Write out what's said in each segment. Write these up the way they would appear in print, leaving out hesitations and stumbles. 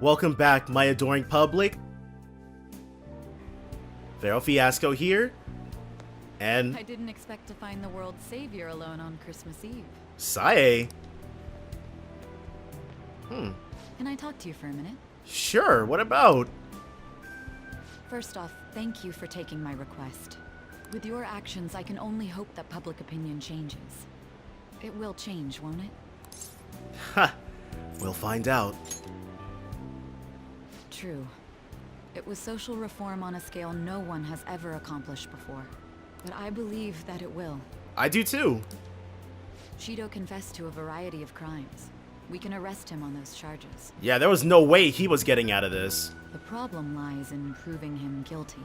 Welcome back, my adoring public. Vero Fiasco here. And I didn't expect to find the world's savior alone on Christmas Eve. Issei. Can I talk to you for a minute? Sure, what about? First off, thank you for taking my request. With your actions, I can only hope that public opinion changes. It will change, won't it? Ha! We'll find out. True. It was social reform on a scale no one has ever accomplished before. But I believe that it will. I do too. Shido confessed to a variety of crimes. We can arrest him on those charges. Yeah, there was no way he was getting out of this. The problem lies in proving him guilty.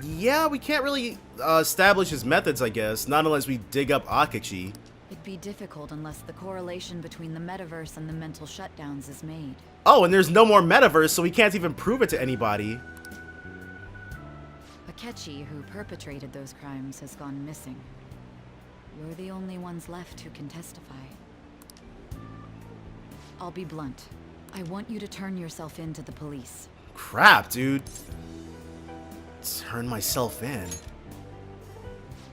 Yeah, we can't really establish his methods, I guess, not unless we dig up Akachi. It'd be difficult unless the correlation between the metaverse and the mental shutdowns is made. Oh, and there's no more metaverse, so we can't even prove it to anybody. Akechi, who perpetrated those crimes, has gone missing. You're the only ones left who can testify. I'll be blunt. I want you to turn yourself in to the police. Crap, dude. Turn myself in.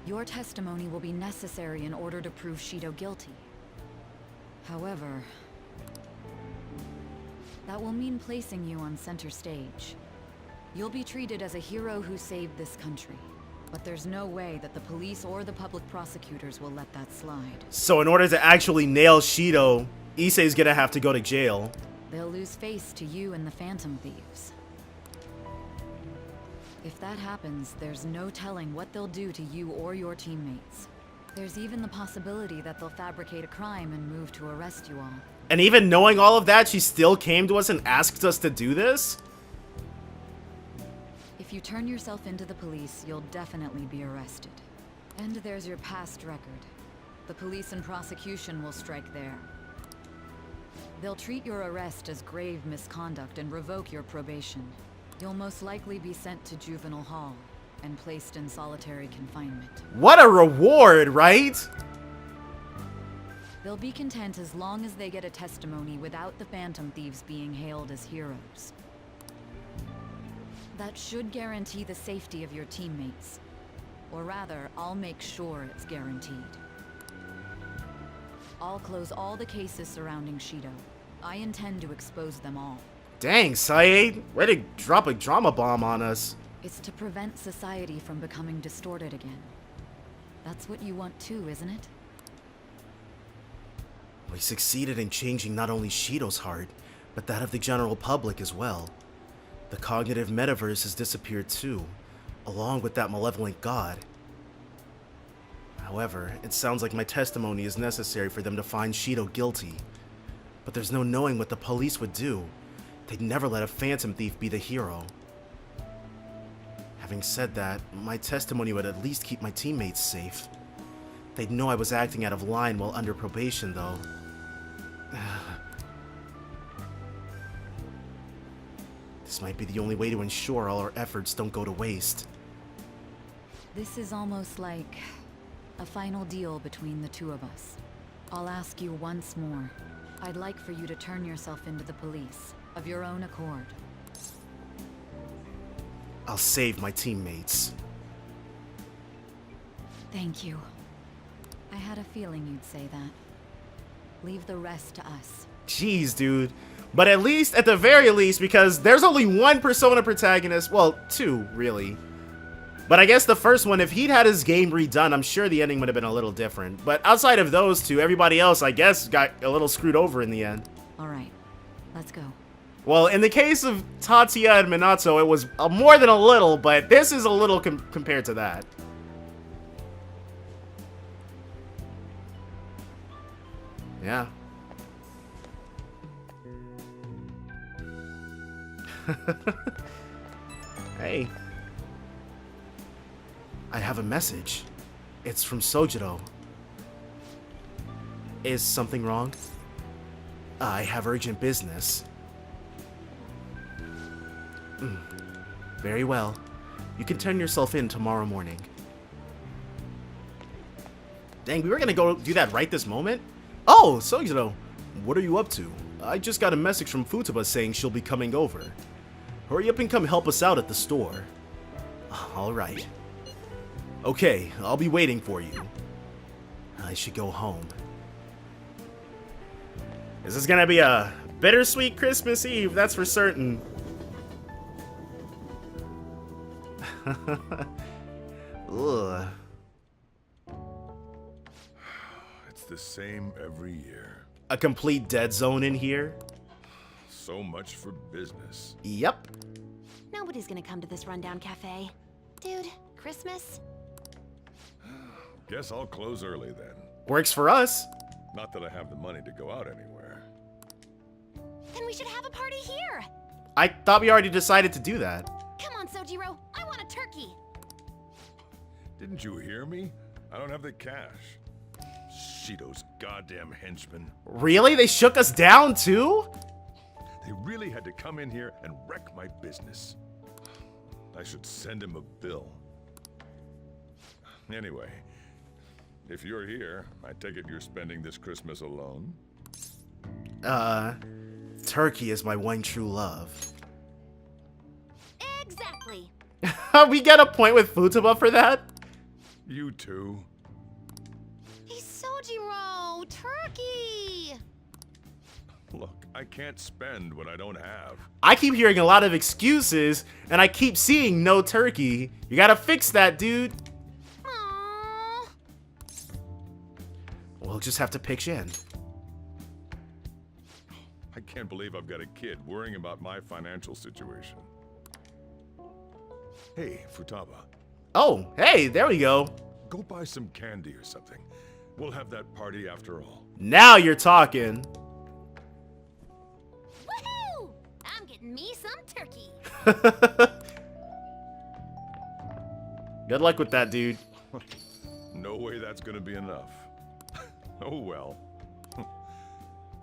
Your testimony will be necessary in order to prove Shido guilty. However, that will mean placing you on center stage. You'll be treated as a hero who saved this country. But there's no way that the police or the public prosecutors will let that slide. So in order to actually nail Shido, Issei's gonna have to go to jail. They'll lose face to you and the Phantom Thieves. If that happens, there's no telling what they'll do to you or your teammates. There's even the possibility that they'll fabricate a crime and move to arrest you all. And even knowing all of that, she still came to us and asked us to do this? If you turn yourself into the police, you'll definitely be arrested. And there's your past record. The police and prosecution will strike there. They'll treat your arrest as grave misconduct and revoke your probation. You'll most likely be sent to juvenile hall and placed in solitary confinement. What a reward, right? They'll be content as long as they get a testimony without the Phantom Thieves being hailed as heroes. That should guarantee the safety of your teammates. Or rather, I'll make sure it's guaranteed. I'll close all the cases surrounding Shido. I intend to expose them all. Dang, Saeed. Way to drop a drama bomb on us. It's to prevent society from becoming distorted again. That's what you want too, isn't it? We succeeded in changing not only Shido's heart, but that of the general public as well. The cognitive metaverse has disappeared too, along with that malevolent god. However, it sounds like my testimony is necessary for them to find Shido guilty. But there's no knowing what the police would do. They'd never let a Phantom Thief be the hero. Having said that, my testimony would at least keep my teammates safe. They'd know I was acting out of line while under probation, though. This might be the only way to ensure all our efforts don't go to waste. This is almost like a final deal between the two of us. I'll ask you once more. I'd like for you to turn yourself into the police, of your own accord. I'll save my teammates. Thank you. I had a feeling you'd say that. Leave the rest to us. Jeez, dude. But at least, at the very least, because there's only one Persona protagonist, well, two, really. But I guess the first one, if he'd had his game redone, I'm sure the ending would have been a little different. But outside of those two, everybody else, I guess, got a little screwed over in the end. Alright, let's go. Well, in the case of Tatsuya and Minato, it was more than a little, but this is a little compared to that. Yeah. Hey. I have a message. It's from Sojiro. Is something wrong? I have urgent business. Very well. You can turn yourself in tomorrow morning. Dang, we were gonna go do that right this moment? Oh, Sojiro, what are you up to? I just got a message from Futaba saying she'll be coming over. Hurry up and come help us out at the store. Alright. Okay, I'll be waiting for you. I should go home. This is gonna be a bittersweet Christmas Eve, that's for certain. Ugh. It's the same every year. A complete dead zone in here? So much for business. Yep. Nobody's gonna come to this rundown cafe. Dude, Christmas? Guess I'll close early then. Works for us. Not that I have the money to go out anywhere. Then we should have a party here! I thought we already decided to do that. Come on, Sojiro, I want a turkey! Didn't you hear me? I don't have the cash. Shido's goddamn henchmen. Really? They shook us down too? They really had to come in here and wreck my business. I should send him a bill. Anyway, if you're here, I take it you're spending this Christmas alone? Turkey is my one true love. Exactly! We get a point with Futaba for that? You too. Hey, Sojiro! Turkey! Look, I can't spend what I don't have. I keep hearing a lot of excuses, and I keep seeing no turkey. You gotta fix that, dude. Aww. We'll just have to pitch in. I can't believe I've got a kid worrying about my financial situation. Hey, Futaba, Oh, hey, there we go. go buy some candy or something. We'll have that party after all. Now you're talking. Woohoo! I'm getting me some turkey. Good luck with that, dude. No way that's gonna be enough. Oh well.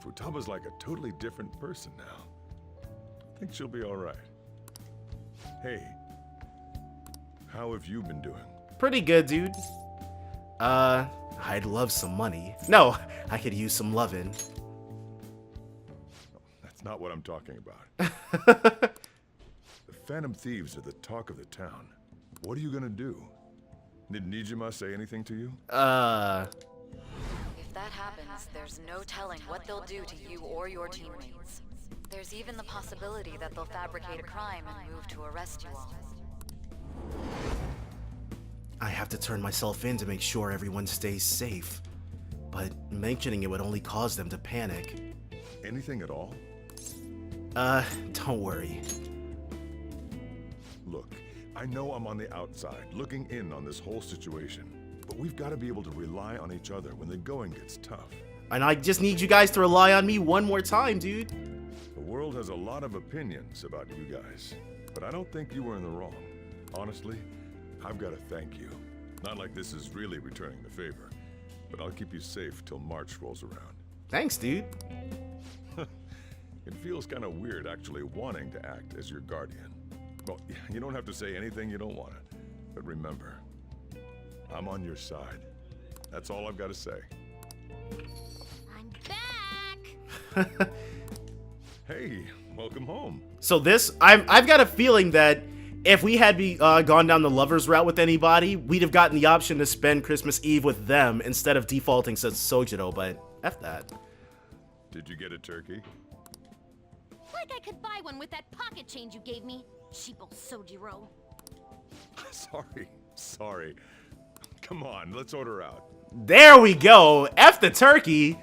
Futaba's like a totally different person now. I think she'll be alright. Hey, how have you been doing? Pretty good, dude. I'd love some money. No, I could use some lovin'. That's not what I'm talking about. The Phantom Thieves are the talk of the town. What are you gonna do? Did Nijima say anything to you? If that happens, there's no telling what they'll do to you or your teammates. There's even the possibility that they'll fabricate a crime and move to arrest you all. I have to turn myself in to make sure everyone stays safe. But mentioning it would only cause them to panic. Anything at all? Don't worry. Look, I know I'm on the outside, looking in on this whole situation. But we've got to be able to rely on each other when the going gets tough. And I just need you guys to rely on me one more time, dude. The world has a lot of opinions about you guys, but I don't think you were in the wrong. Honestly, I've got to thank you. Not like this is really returning the favor, but I'll keep you safe till March rolls around. Thanks, dude. It feels kind of weird actually wanting to act as your guardian. Well, you don't have to say anything you don't want to, but remember, I'm on your side. That's all I've got to say. I'm back! Hey, welcome home. So I've got a feeling that if we had gone down the lovers route with anybody, we'd have gotten the option to spend Christmas Eve with them instead of defaulting to Sojiro, but F that. Did you get a turkey? Like I could buy one with that pocket change you gave me, cheapo Sojiro. Sorry. Come on, let's order out. There we go. F the turkey.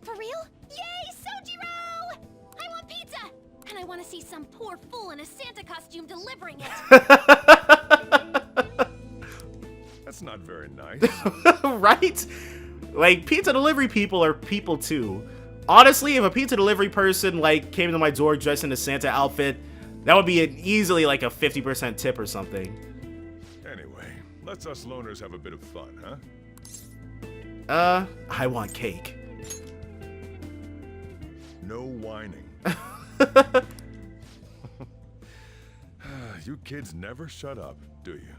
For real? Yay, Sojiro! I want pizza! And I want to see some poor fool in a Santa costume delivering it. That's not very nice. Right? Like, pizza delivery people are people too. Honestly, if a pizza delivery person like came to my door dressed in a Santa outfit, that would be easily like a 50% tip or something. Anyway, let's us loners have a bit of fun, huh? I want cake. No whining. You kids never shut up, do you?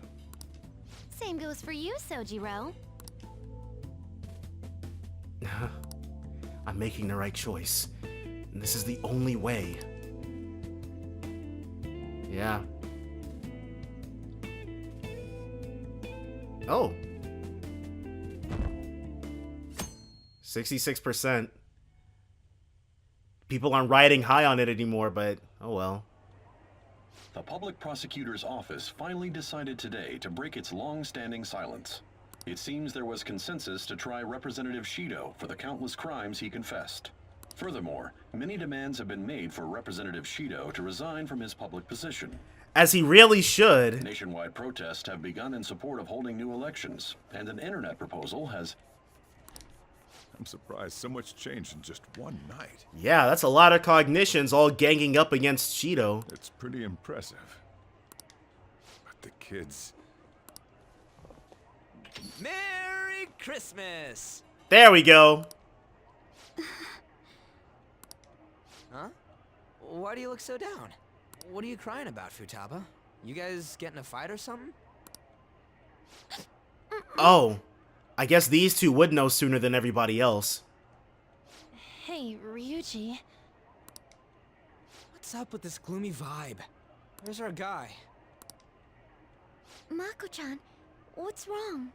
Same goes for you, Sojiro. I'm making the right choice. And this is the only way. Yeah. Oh. 66%. People aren't riding high on it anymore, but oh well. The public prosecutor's office finally decided today to break its long-standing silence. It seems there was consensus to try Representative Shido for the countless crimes he confessed. Furthermore, many demands have been made for Representative Shido to resign from his public position. As he really should. Nationwide protests have begun in support of holding new elections, and an internet proposal has... I'm surprised so much changed in just one night. Yeah, that's a lot of cognitions all ganging up against Shido. It's pretty impressive. But the kids... Merry Christmas! There we go. Huh? Why do you look so down? What are you crying about, Futaba? You guys get in a fight or something? Oh. I guess these two would know sooner than everybody else. Hey, Ryuji. What's up with this gloomy vibe? Where's our guy? Mako-chan, what's wrong?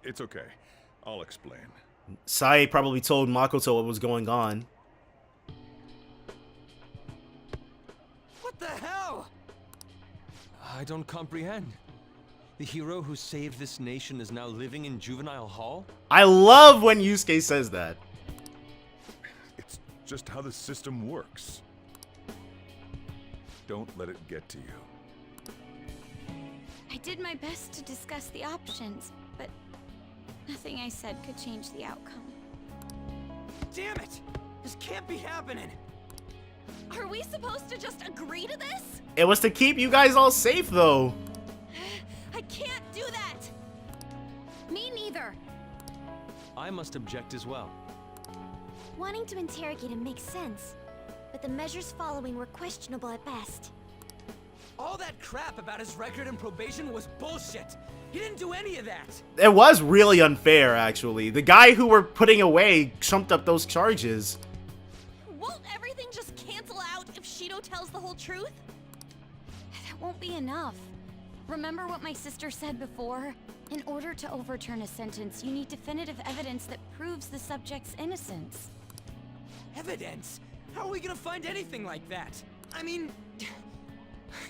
It's okay. I'll explain. Sai probably told Makoto what was going on. What the hell? I don't comprehend. The hero who saved this nation is now living in juvenile hall? I love when Yusuke says that. It's just how the system works. Don't let it get to you. I did my best to discuss the options, but nothing I said could change the outcome. Damn it! This can't be happening! Are we supposed to just agree to this? It was to keep you guys all safe, though. I can't do that! Me neither. I must object as well. Wanting to interrogate him makes sense, but the measures following were questionable at best. All that crap about his record and probation was bullshit! He didn't do any of that! It was really unfair, actually. The guy who we're putting away trumped up those charges. Won't everything just cancel out if Shido tells the whole truth? That won't be enough. Remember what my sister said before? In order to overturn a sentence, you need definitive evidence that proves the subject's innocence. Evidence? How are we gonna find anything like that? I mean...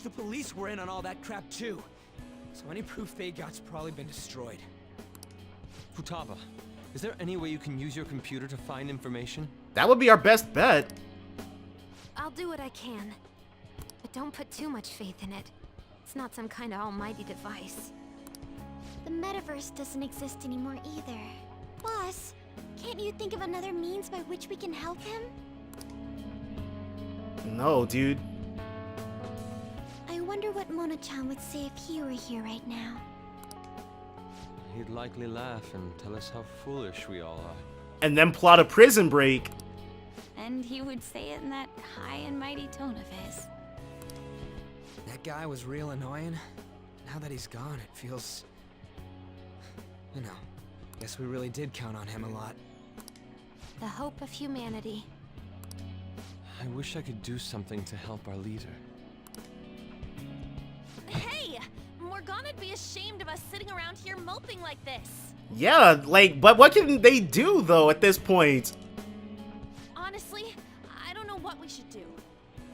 the police were in on all that crap too. So any proof they got's probably been destroyed. Futaba, is there any way you can use your computer to find information? That would be our best bet. I'll do what I can. But don't put too much faith in it. It's not some kind of almighty device. The metaverse doesn't exist anymore either. Boss, can't you think of another means by which we can help him? No, dude. I wonder what Mona-chan would say if he were here right now. He'd likely laugh and tell us how foolish we all are. And then plot a prison break. And he would say it in that high and mighty tone of his. That guy was real annoying. Now that he's gone, it feels... You know, guess we really did count on him a lot. The hope of humanity. I wish I could do something to help our leader. Hey! Morgana'd be ashamed of us sitting around here moping like this. Yeah, like, but what can they do, though, at this point? Honestly, I don't know what we should do.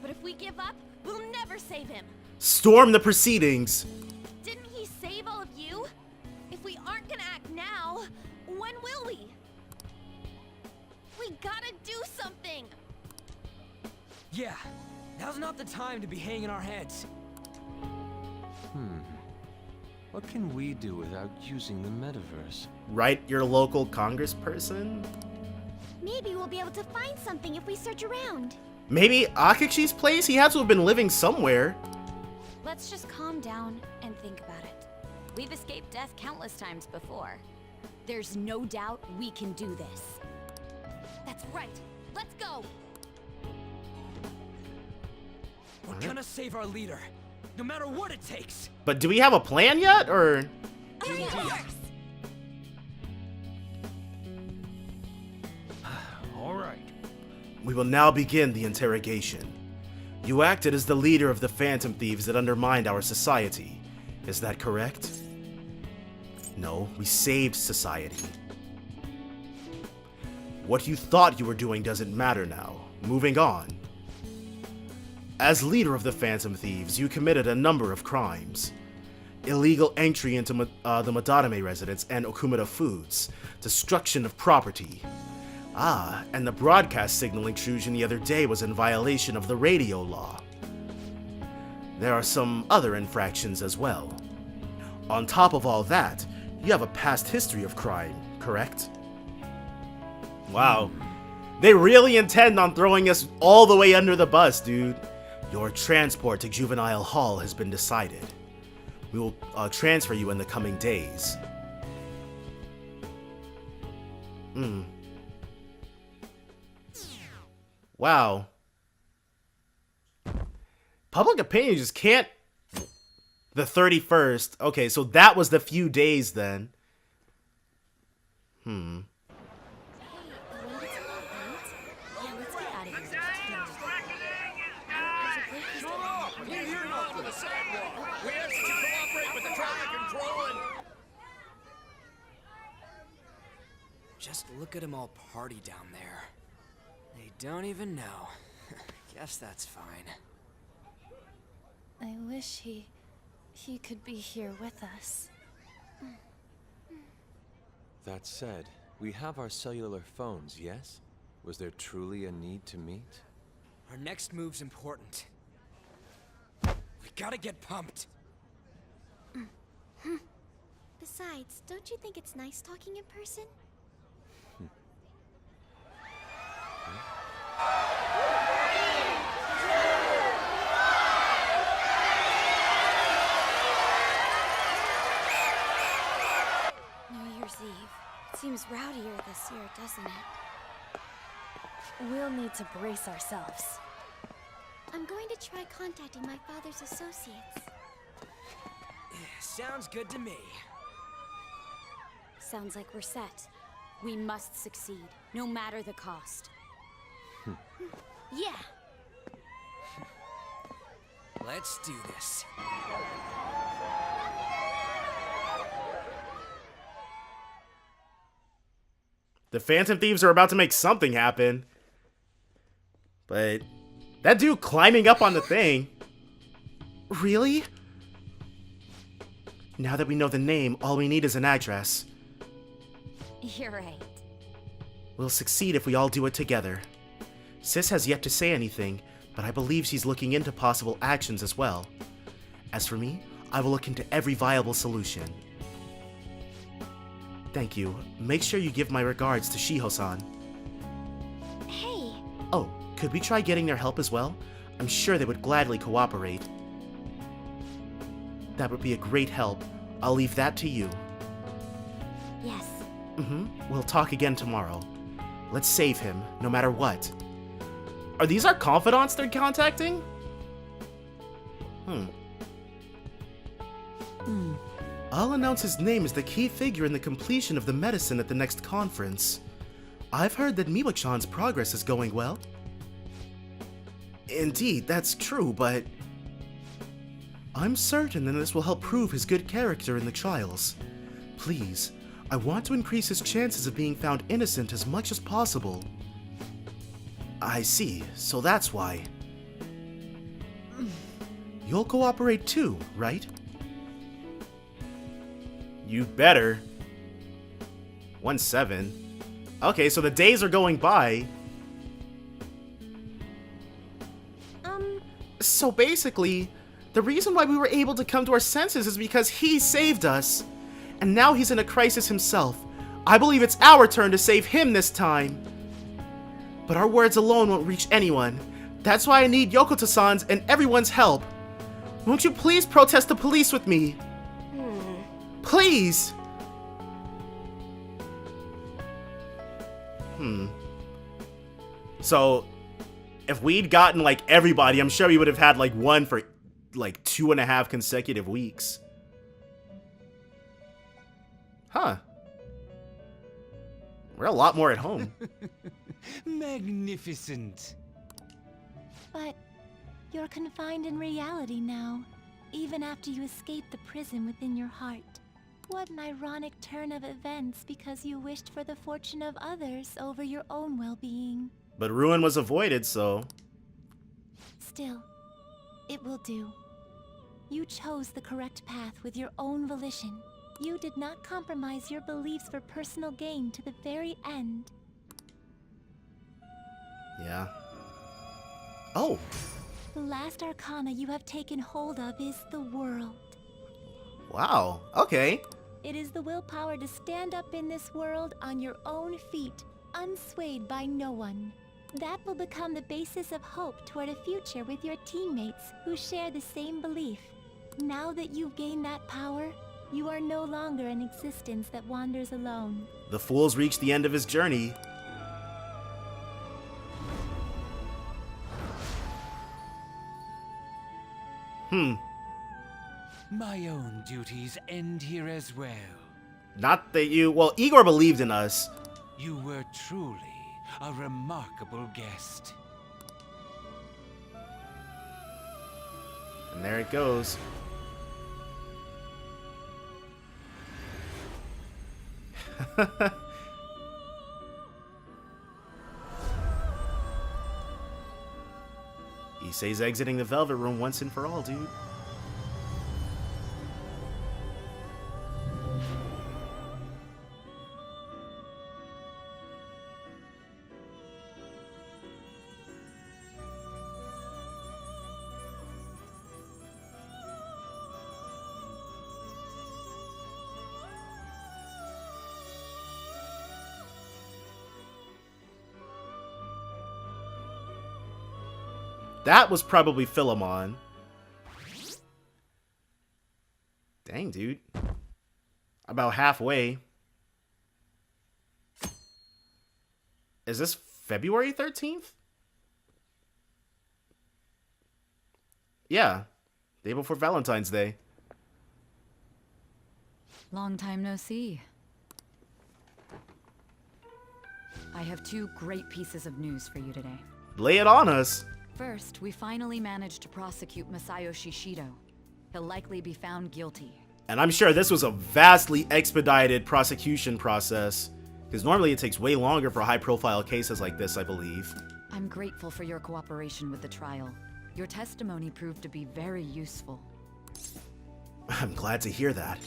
But if we give up, we'll never save him. Storm the proceedings. Didn't he save all of you? If we aren't gonna act now, when will we? We gotta do something! Yeah, now's not the time to be hanging our heads. What can we do without using the metaverse? Right, your local congressperson? Maybe we'll be able to find something if we search around. Maybe Akashi's place? He had to have been living somewhere. Let's just calm down and think about it. We've escaped death countless times before. There's no doubt we can do this. That's right. Let's go! We're gonna save our leader, no matter what it takes. But do we have a plan yet, or? We will now begin the interrogation. You acted as the leader of the Phantom Thieves that undermined our society. Is that correct? No, we saved society. What you thought you were doing doesn't matter now. Moving on. As leader of the Phantom Thieves, you committed a number of crimes. Illegal entry into the Madadame residence and Okumura Foods, destruction of property. Ah, and the broadcast signal intrusion the other day was in violation of the radio law. There are some other infractions as well. On top of all that, you have a past history of crime, correct? Wow. They really intend on throwing us all the way under the bus, dude. Your transport to Juvenile Hall has been decided. We will transfer you in the coming days. Wow. Public opinion just can't... The 31st. Okay, so that was the few days then. Just look at them all party down there. They don't even know. Guess that's fine. I wish he could be here with us. That said, we have our cellular phones, yes? Was there truly a need to meet? Our next move's important. We gotta get pumped. Besides, don't you think it's nice talking in person? New Year's Eve. It seems rowdier this year, doesn't it? We'll need to brace ourselves. I'm going to try contacting my father's associates. Sounds good to me. Sounds like we're set. We must succeed, no matter the cost. Yeah. Let's do this. The Phantom Thieves are about to make something happen. But that dude climbing up on the thing. Really? Now that we know the name, all we need is an address. You're right. We'll succeed if we all do it together. Sis has yet to say anything, but I believe she's looking into possible actions as well. As for me, I will look into every viable solution. Thank you. Make sure you give my regards to Shiho-san. Hey. Oh, could we try getting their help as well? I'm sure they would gladly cooperate. That would be a great help. I'll leave that to you. Yes. We'll talk again tomorrow. Let's save him, no matter what. Are these our confidants they're contacting? I'll announce his name as the key figure in the completion of the medicine at the next conference. I've heard that Miwa-chan's progress is going well. Indeed, that's true, but... I'm certain that this will help prove his good character in the trials. Please, I want to increase his chances of being found innocent as much as possible. I see, so that's why. You'll cooperate too, right? You better. 1-7. Okay, so the days are going by. So basically, the reason why we were able to come to our senses is because he saved us. And now he's in a crisis himself. I believe it's our turn to save him this time. But our words alone won't reach anyone. That's why I need Yokota-san's and everyone's help. Won't you please protest the police with me? Please! So, if we'd gotten, like, everybody, I'm sure we would have had, like, one for, like, 2.5 consecutive weeks. Huh. We're a lot more at home. Magnificent. But you're confined in reality now, even after you escape the prison within your heart. What an ironic turn of events because you wished for the fortune of others over your own well-being. But ruin was avoided, so... Still, it will do. You chose the correct path with your own volition. You did not compromise your beliefs for personal gain to the very end. Yeah. Oh! The last arcana you have taken hold of is the world. Wow. Okay. It is the willpower to stand up in this world on your own feet, unswayed by no one. That will become the basis of hope toward a future with your teammates who share the same belief. Now that you've gained that power, you are no longer an existence that wanders alone. The fool's reached the end of his journey. My own duties end here as well. Not that you... Well, Igor believed in us. You were truly a remarkable guest. And there it goes. Issei's exiting the Velvet Room once and for all, dude. That was probably Philemon. Dang, dude. About halfway. Is this February 13th? Yeah. Day before Valentine's Day. Long time no see. I have two great pieces of news for you today. Lay it on us. First, we finally managed to prosecute Masayoshi Shido. He'll likely be found guilty. And I'm sure this was a vastly expedited prosecution process, because normally it takes way longer for high-profile cases like this, I believe. I'm grateful for your cooperation with the trial. Your testimony proved to be very useful. I'm glad to hear that.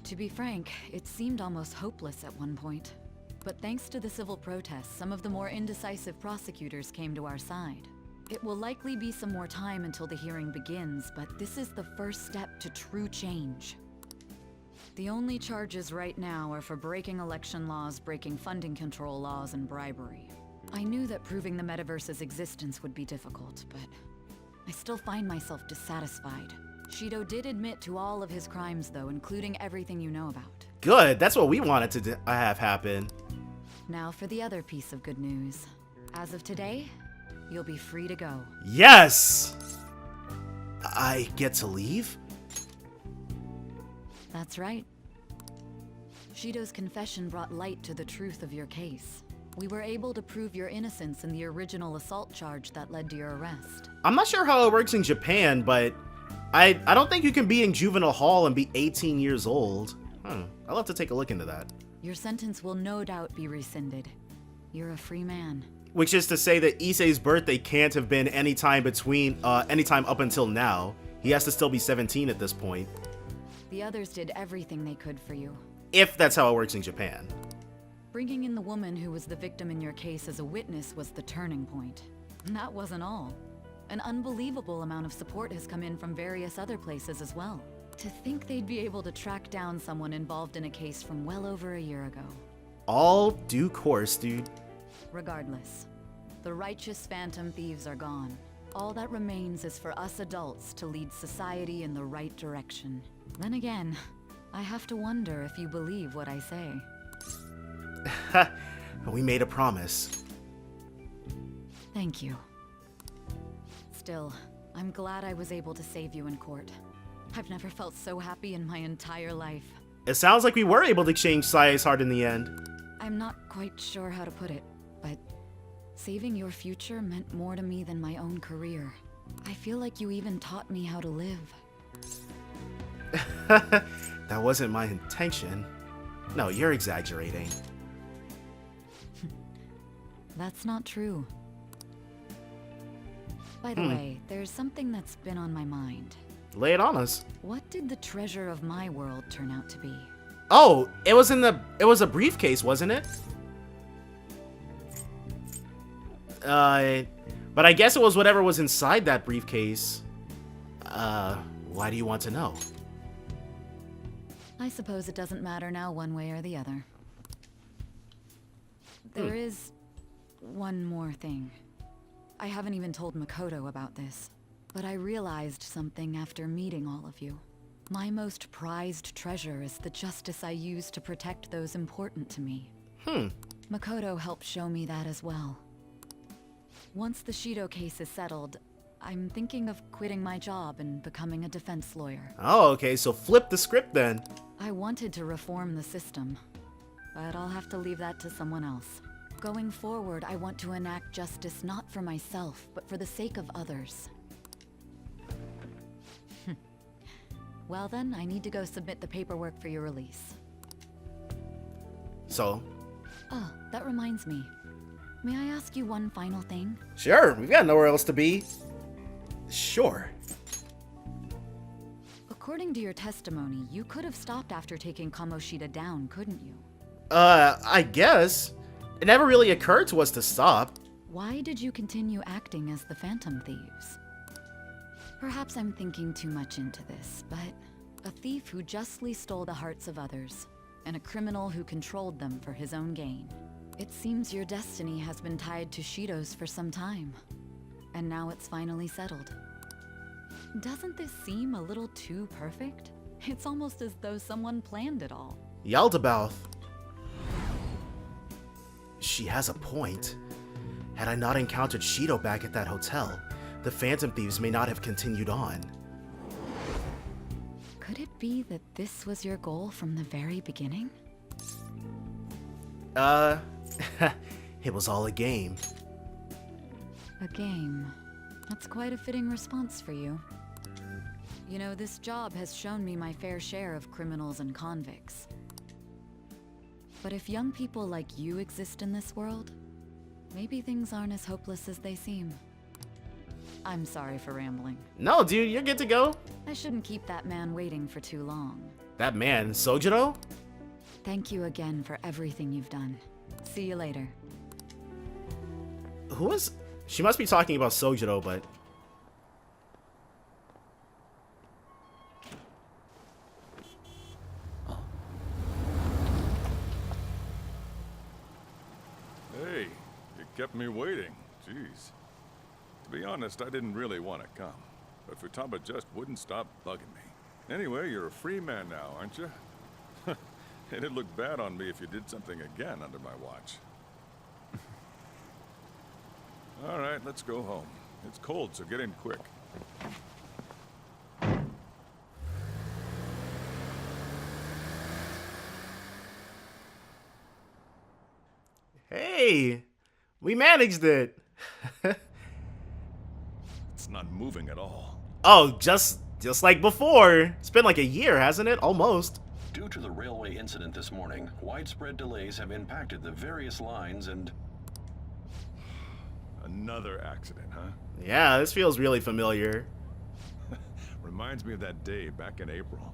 To be frank, it seemed almost hopeless at one point. But thanks to the civil protests, some of the more indecisive prosecutors came to our side. It will likely be some more time until the hearing begins, but this is the first step to true change. The only charges right now are for breaking election laws, breaking funding control laws, and bribery. I knew that proving the metaverse's existence would be difficult, but I still find myself dissatisfied. Shido did admit to all of his crimes, though, including everything you know about. Good, that's what we wanted to have happen. Now for the other piece of good news. As of today, you'll be free to go. Yes! I get to leave? That's right. Shido's confession brought light to the truth of your case. We were able to prove your innocence in the original assault charge that led to your arrest. I'm not sure how it works in Japan, but I don't think you can be in juvenile hall and be 18 years old. I'll have to take a look into that. Your sentence will no doubt be rescinded. You're a free man. Which is to say that Issei's birthday can't have been any time between, anytime up until now. He has to still be 17 at this point. The others did everything they could for you. If that's how it works in Japan. Bringing in the woman who was the victim in your case as a witness was the turning point. And that wasn't all. An unbelievable amount of support has come in from various other places as well. To think they'd be able to track down someone involved in a case from well over a year ago. All due course, dude. Regardless, the righteous phantom thieves are gone. All that remains is for us adults to lead society in the right direction. Then again, I have to wonder if you believe what I say. We made a promise. Thank you. Still, I'm glad I was able to save you in court. I've never felt so happy in my entire life. It sounds like we were able to change Sae's heart in the end. I'm not quite sure how to put it, but saving your future meant more to me than my own career. I feel like you even taught me how to live. That wasn't my intention. No, you're exaggerating. That's not true. By the way, there's something that's been on my mind. Lay it on us. What did the treasure of my world turn out to be? Oh, it was a briefcase, wasn't it? But I guess it was whatever was inside that briefcase. Why do you want to know? I suppose it doesn't matter now one way or the other. There is one more thing. I haven't even told Makoto about this, but I realized something after meeting all of you. My most prized treasure is the justice I use to protect those important to me. Makoto helped show me that as well. Once the Shido case is settled, I'm thinking of quitting my job and becoming a defense lawyer. Oh, okay, so flip the script then. I wanted to reform the system, but I'll have to leave that to someone else. Going forward, I want to enact justice not for myself, but for the sake of others. Well then, I need to go submit the paperwork for your release. So? Oh, that reminds me. May I ask you one final thing? Sure, we've got nowhere else to be. Sure. According to your testimony, you could have stopped after taking Kamoshida down, couldn't you? I guess. It never really occurred to us to stop. Why did you continue acting as the Phantom Thieves? Perhaps I'm thinking too much into this, but a thief who justly stole the hearts of others, and a criminal who controlled them for his own gain. It seems your destiny has been tied to Shido's for some time, and now it's finally settled. Doesn't this seem a little too perfect? It's almost as though someone planned it all. Yaldabaoth. She has a point. Had I not encountered Shido back at that hotel, the Phantom Thieves may not have continued on. Could it be that this was your goal from the very beginning? It was all a game. A game. That's quite a fitting response for you. You know, this job has shown me my fair share of criminals and convicts. But if young people like you exist in this world, maybe things aren't as hopeless as they seem. I'm sorry for rambling. No, dude, you're good to go. I shouldn't keep that man waiting for too long. That man, Sojiro? Thank you again for everything you've done. See you later. Who is... She must be talking about Sojiro, but... Hey, you kept me waiting. Jeez. To be honest, I didn't really want to come, but Futaba just wouldn't stop bugging me. Anyway, you're a free man now, aren't you? It'd look bad on me if you did something again under my watch. All right, let's go home. It's cold, so get in quick. Hey! We managed it! It's not moving at all. Oh, just like before. It's been like a year, hasn't it? Almost. Due to the railway incident this morning, widespread delays have impacted the various lines and... Another accident, huh? Yeah, this feels really familiar. Reminds me of that day back in April.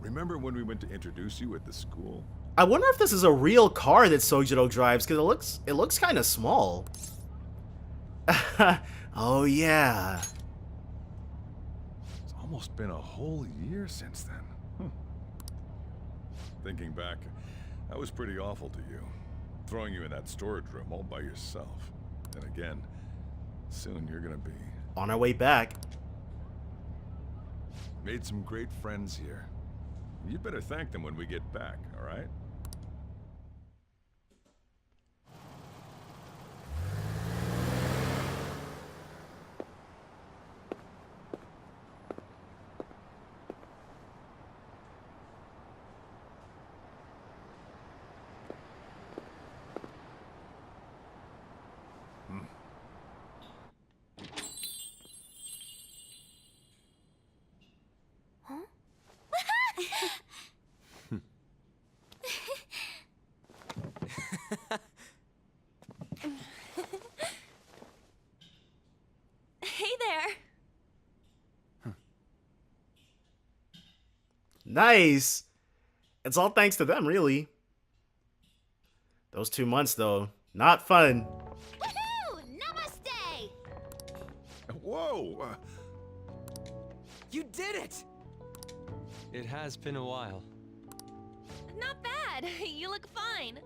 Remember when we went to introduce you at the school? I wonder if this is a real car that Sojiro drives, because it looks kind of small. Oh yeah. It's almost been a whole year since then. Thinking back, I was pretty awful to you. Throwing you in that storage room all by yourself. And again, soon you're gonna be... On our way back. Made some great friends here. You'd better thank them when we get back, alright? Hey there. Nice. It's all thanks to them, really. Those 2 months, though, not fun. Woohoo! Namaste! Whoa! You did it! It has been a while. Not bad. You look fine.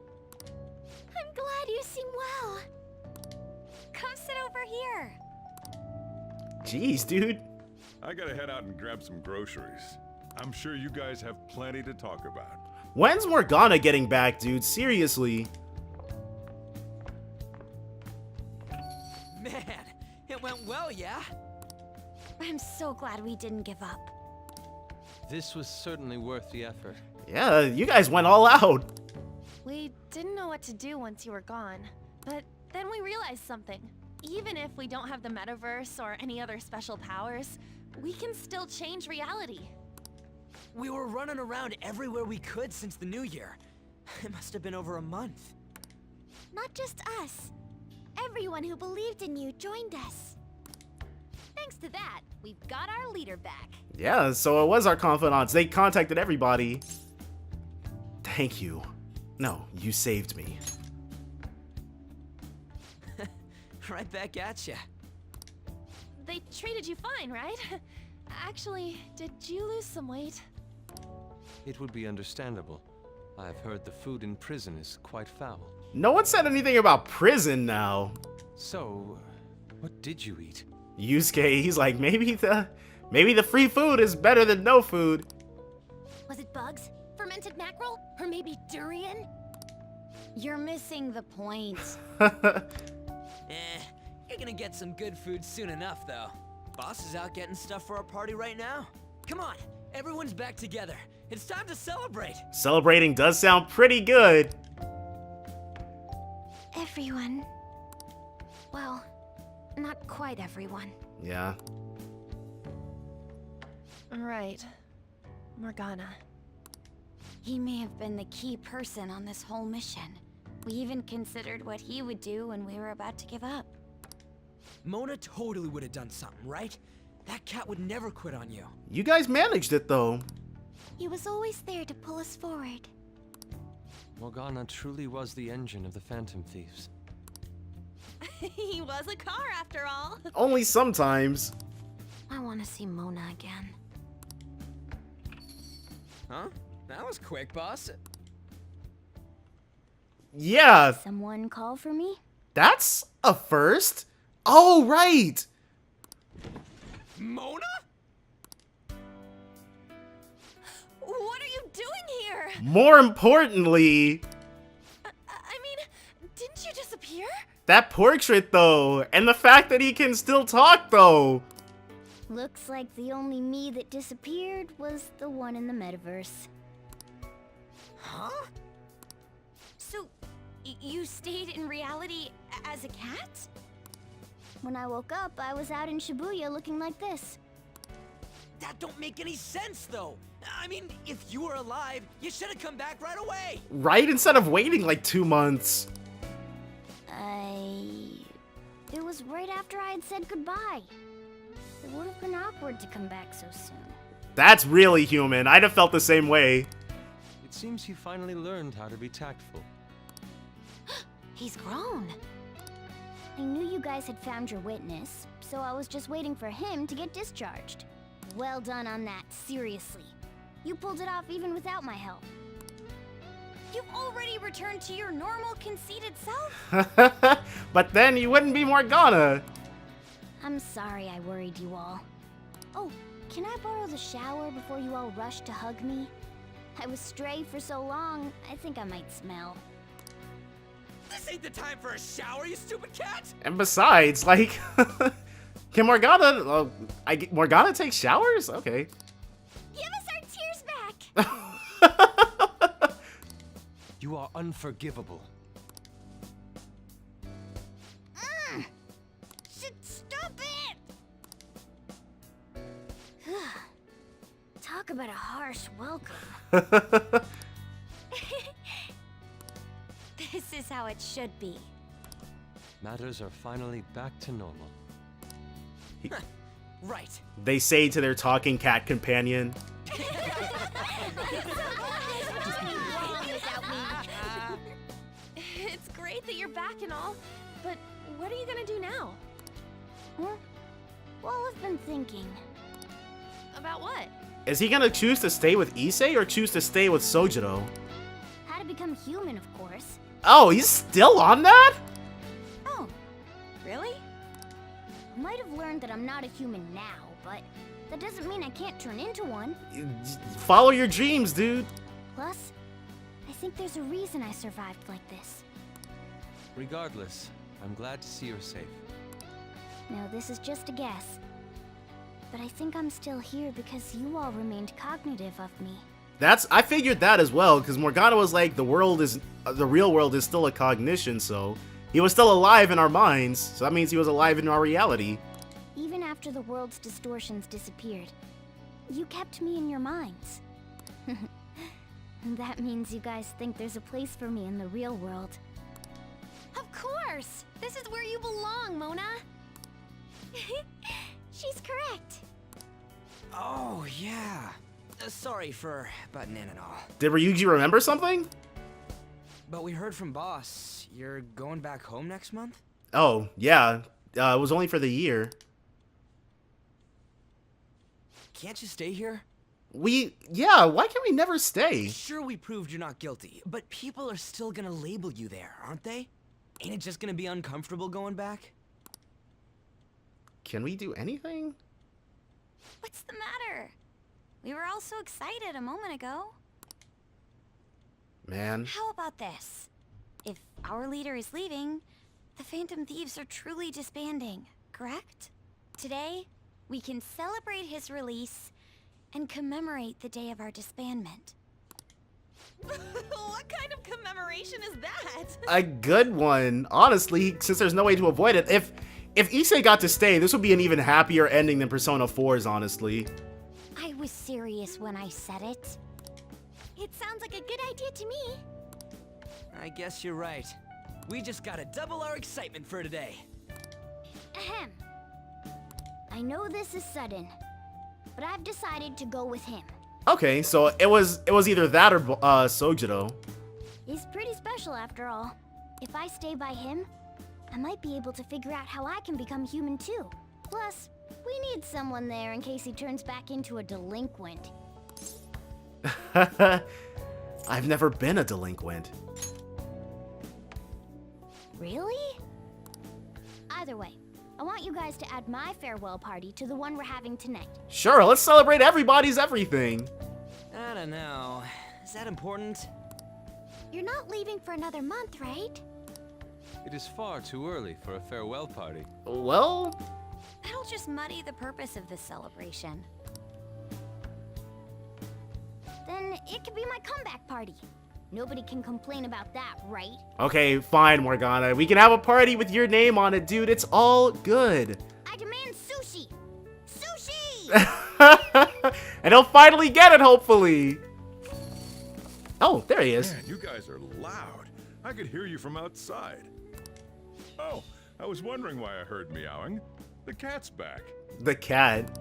I'm glad you seem well. Come sit over here. Jeez, dude. I gotta head out and grab some groceries. I'm sure you guys have plenty to talk about. When's Morgana getting back, dude? Seriously. Man, it went well, yeah? I'm so glad we didn't give up. This was certainly worth the effort. Yeah, you guys went all out. We didn't know what to do once you were gone, but then we realized something. Even if we don't have the metaverse or any other special powers, we can still change reality. We were running around everywhere we could since the new year. It must have been over a month. Not just us. Everyone who believed in you joined us. Thanks to that, we've got our leader back. Yeah, so it was our confidants. They contacted everybody. Thank you. No, you saved me. Right back at ya. They treated you fine, right? Actually, did you lose some weight? It would be understandable. I've heard the food in prison is quite foul. No one said anything about prison now. So, what did you eat? Yusuke, he's like, maybe the free food is better than no food. Was it bugs? Fermented mackerel? Or maybe durian? You're missing the point. You're gonna get some good food soon enough, though. Boss is out getting stuff for our party right now. Come on, everyone's back together. It's time to celebrate. Celebrating does sound pretty good. Everyone. Well, not quite everyone. Yeah. Right. Morgana. He may have been the key person on this whole mission. We even considered what he would do when we were about to give up. Mona totally would have done something, right? That cat would never quit on you. You guys managed it, though. He was always there to pull us forward. Morgana truly was the engine of the Phantom Thieves. He was a car after all. Only sometimes. I want to see Mona again. Huh? That was quick, boss. Yeah, Someone call for me? that's a first. Oh, right. Mona? What are you doing here? More importantly, I mean, didn't you disappear? that portrait, though, and the fact that he can still talk, though. Looks like the only me that disappeared was the one in the metaverse. Huh? So, you stayed in reality as a cat? When I woke up, I was out in Shibuya looking like this. That don't make any sense, though. I mean, if you were alive, you should have come back right away. Right? Instead of waiting like 2 months. It was right after I had said goodbye. It would have been awkward to come back so soon. That's really human. I'd have felt the same way. It seems he finally learned how to be tactful. He's grown. I knew you guys had found your witness, so I was just waiting for him to get discharged. Well done on that, seriously. You pulled it off even without my help. You've already returned to your normal, conceited self? But then you wouldn't be Morgana. I'm sorry I worried you all. Oh, can I borrow the shower before you all rush to hug me? I was stray for so long, I think I might smell. This ain't the time for a shower, you stupid cat! And besides, like, can Morgana, Morgana take showers? Okay. Give us our tears back! You are unforgivable. Stop it! Talk about a harsh welcome. This is how it should be. Matters are finally back to normal. Right. They say to their talking cat companion. It's great that you're back and all, but what are you gonna do now? Huh? Well, I've been thinking. About what? Is he gonna choose to stay with Issei or choose to stay with Sojiro? How to become human, of course. Oh, he's still on that? Oh, really? I might have learned that I'm not a human now, but that doesn't mean I can't turn into one. Follow your dreams, dude. Plus, I think there's a reason I survived like this. Regardless, I'm glad to see you're safe. No, this is just a guess. But I think I'm still here because you all remained cognitive of me. I figured that as well, because Morgana was like, the real world is still a cognition, so he was still alive in our minds, so that means he was alive in our reality. Even after the world's distortions disappeared, you kept me in your minds. That means you guys think there's a place for me in the real world. Of course! This is where you belong, Mona! She's correct. Oh, yeah. Sorry for butting in and all. Did Ryuji remember something? But we heard from Boss. You're going back home next month? Oh, yeah. It was only for the year. Can't you stay here? Yeah, why can't we never stay? Sure, we proved you're not guilty, but people are still gonna label you there, aren't they? Ain't it just gonna be uncomfortable going back? Can we do anything? What's the matter? We were all so excited a moment ago. Man. How about this? If our leader is leaving, the Phantom Thieves are truly disbanding, correct? Today, we can celebrate his release and commemorate the day of our disbandment. What kind of commemoration is that? A good one. Honestly, since there's no way to avoid it. If Issei got to stay, this would be an even happier ending than Persona 4's, honestly. I was serious when I said it. It sounds like a good idea to me. I guess you're right. We just gotta double our excitement for today. Ahem. I know this is sudden, but I've decided to go with him. Okay, so it was either that or Sojiro. He's pretty special after all. If I stay by him, I might be able to figure out how I can become human too. Plus, we need someone there in case he turns back into a delinquent. I've never been a delinquent. Really? Either way, I want you guys to add my farewell party to the one we're having tonight. Sure, let's celebrate everybody's everything. I don't know. Is that important? You're not leaving for another month, right? It is far too early for a farewell party. Well, That'll just muddy the purpose of this celebration. Then it could be my comeback party. Nobody can complain about that, right? okay, fine, Morgana. We can have a party with your name on it, dude. It's all good. I demand sushi! Sushi! And he'll finally get it, hopefully. Oh, there he is. Man, you guys are loud. I could hear you from outside. Oh, I was wondering why I heard meowing. The cat's back. The cat.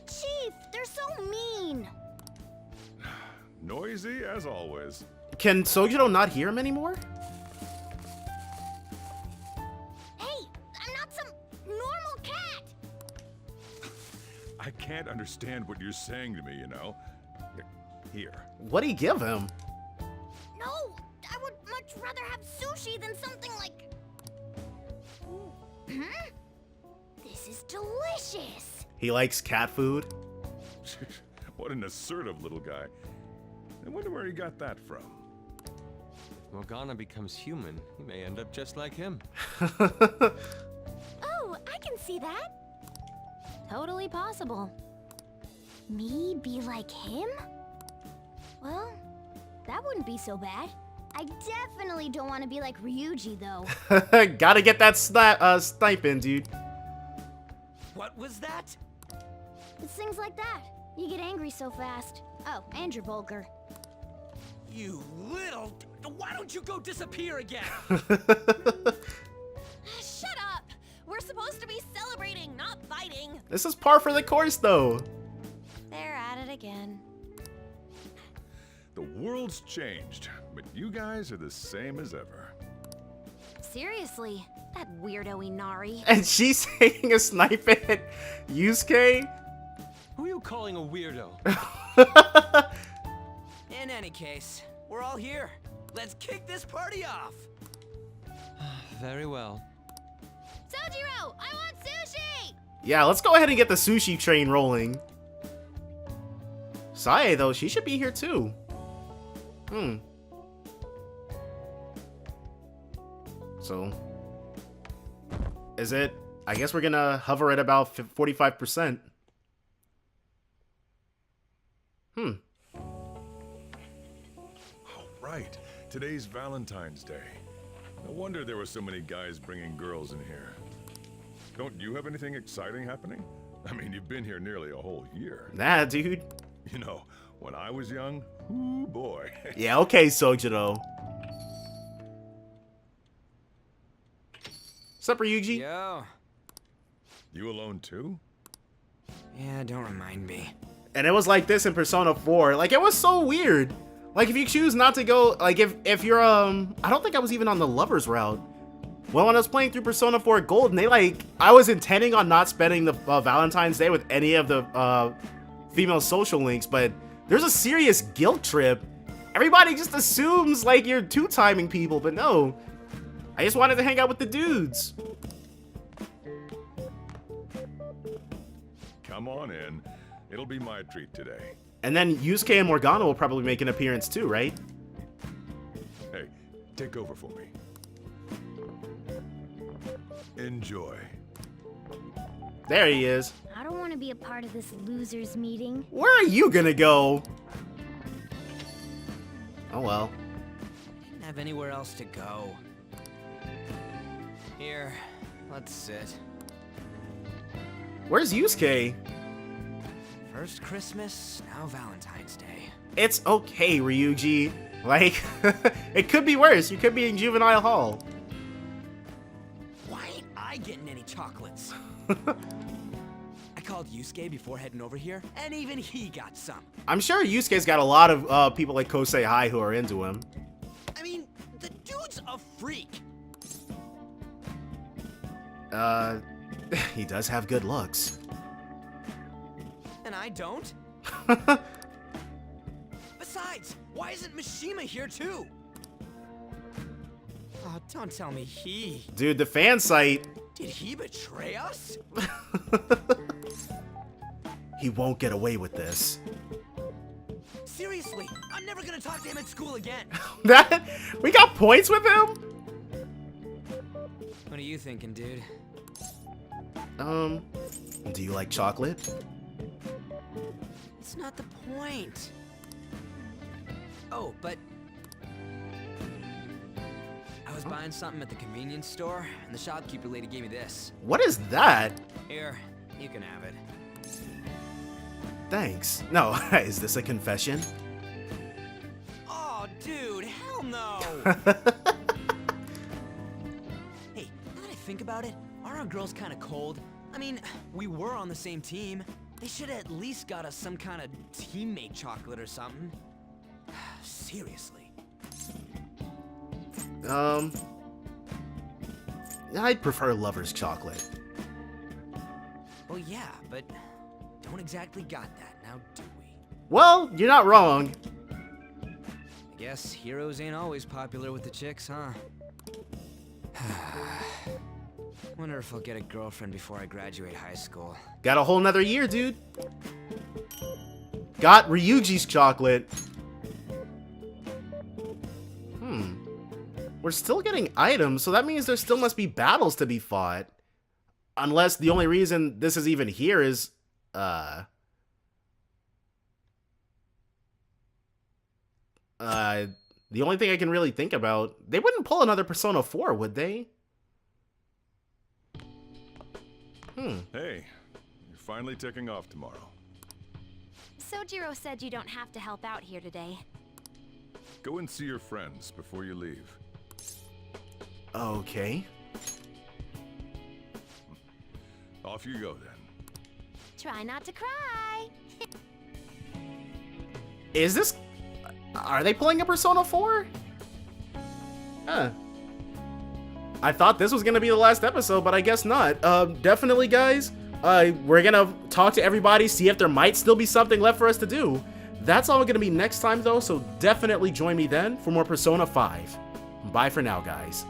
Chief, they're so mean! Noisy as always. Can Sojiro not hear him anymore? Hey, I'm not some normal cat! I can't understand what you're saying to me, you know. Here. What'd he give him? No, I would much rather have sushi than something like... Hmm? This is delicious! He likes cat food. What an assertive little guy. I wonder where he got that from. If Morgana becomes human, he may end up just like him. Oh, I can see that. Totally possible. Me be like him? Well, that wouldn't be so bad. I definitely don't want to be like Ryuji, though. Gotta get that stipend, dude. What was that? It's things like that. You get angry so fast. Oh, and you're vulgar. You little... Why don't you go disappear again? Shut up! We're supposed to be celebrating, not fighting. This is par for the course, though. They're at it again. The world's changed, but you guys are the same as ever. Seriously, that weirdo Inari. And she's taking a snipe at Yusuke? Who are you calling a weirdo? In any case, we're all here. Let's kick this party off. Very well. Sojiro, I want sushi! Yeah, let's go ahead and get the sushi train rolling. Sae, though, she should be here too. So, is it? I guess we're gonna hover at about 45%. Oh, right. Today's Valentine's Day. No wonder there were so many guys bringing girls in here. Don't you have anything exciting happening? I mean, you've been here nearly a whole year. Nah, dude. You know, when I was young, ooh boy. Yeah, okay, Sojiro. What's up, Ryuji? Yo. You alone too? Yeah, don't remind me. And it was like this in Persona 4. Like, it was so weird. Like, if you choose not to go, like, if you're, I don't think I was even on the lovers route. Well, when I was playing through Persona 4 Gold, and I was intending on not spending the Valentine's Day with any of the female social links, but there's a serious guilt trip. Everybody just assumes, like, you're two-timing people, but no. I just wanted to hang out with the dudes. Come on in. It'll be my treat today. And then Yusuke and Morgana will probably make an appearance too, right? Hey, take over for me. Enjoy. There he is. I don't want to be a part of this losers meeting. Where are you gonna go? Oh well. Didn't have anywhere else to go. Here, let's sit. Where's Yusuke? First Christmas, now Valentine's Day. It's okay, Ryuji. Like, it could be worse. You could be in juvenile hall. Why ain't I getting any chocolates? I called Yusuke before heading over here, and even he got some. I'm sure Yusuke's got a lot of people like Kosei Hai who are into him. I mean, the dude's a freak. He does have good looks. And I don't? Besides, why isn't Mishima here too? Oh, don't tell me he... Dude, the fan site. Did he betray us? He won't get away with this. Seriously, I'm never gonna talk to him at school again. We got points with him? What are you thinking, dude? Do you like chocolate? It's not the point. Oh, but... I was buying something at the convenience store, and the shopkeeper lady gave me this. What is that? Here, you can have it. Thanks. No, is this a confession? Oh, dude, hell no! Hey, now that I think about it, aren't our girls kind of cold? I mean, we were on the same team. They should have at least got us some kind of teammate chocolate or something. Seriously. I'd prefer lover's chocolate. Well, yeah, but don't exactly got that, now do we? Well, you're not wrong. I guess heroes ain't always popular with the chicks, huh? Wonder if I'll get a girlfriend before I graduate high school. Got a whole nother year, dude. Got Ryuji's chocolate. We're still getting items, so that means there still must be battles to be fought. Unless the only reason this is even here is, the only thing I can really think about, they wouldn't pull another Persona 4, would they? Hey, you're finally taking off tomorrow. Sojiro said you don't have to help out here today. Go and see your friends before you leave. Okay. Off you go then. Try not to cry. Is this... Are they playing a Persona 4? Huh. I thought this was gonna be the last episode, but I guess not. Definitely, guys. We're gonna talk to everybody, see if there might still be something left for us to do. That's all gonna be next time, though, so definitely join me then for more Persona 5. Bye for now, guys.